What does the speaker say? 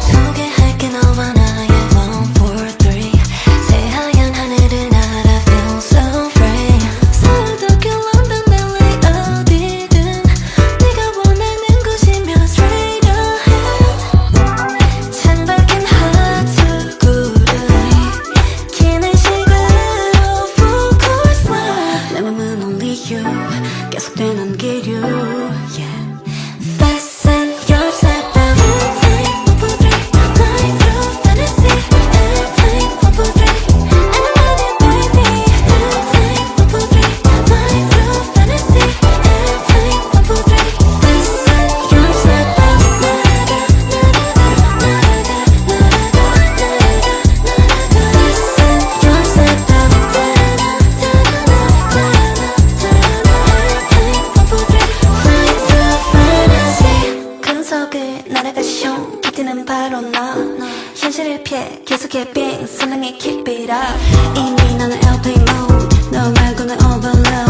소개할게 너와 나의 1, 4, 3 새하얀 하늘을 날아 feel so free 서울도쿄 런던 LA 어디든 네가 원하는 곳이면 straight ahead 창밖엔 하트 구름이 기는 시간으로 full course line 내 맘은 only you 계속되는 기류 yeah. Fasten your seatbelt 날아가 슝 기트는 바로 나 현실을 피해 계속해 빙 선명히 keep it up 이미 나는 LP mode 너 말고는 overload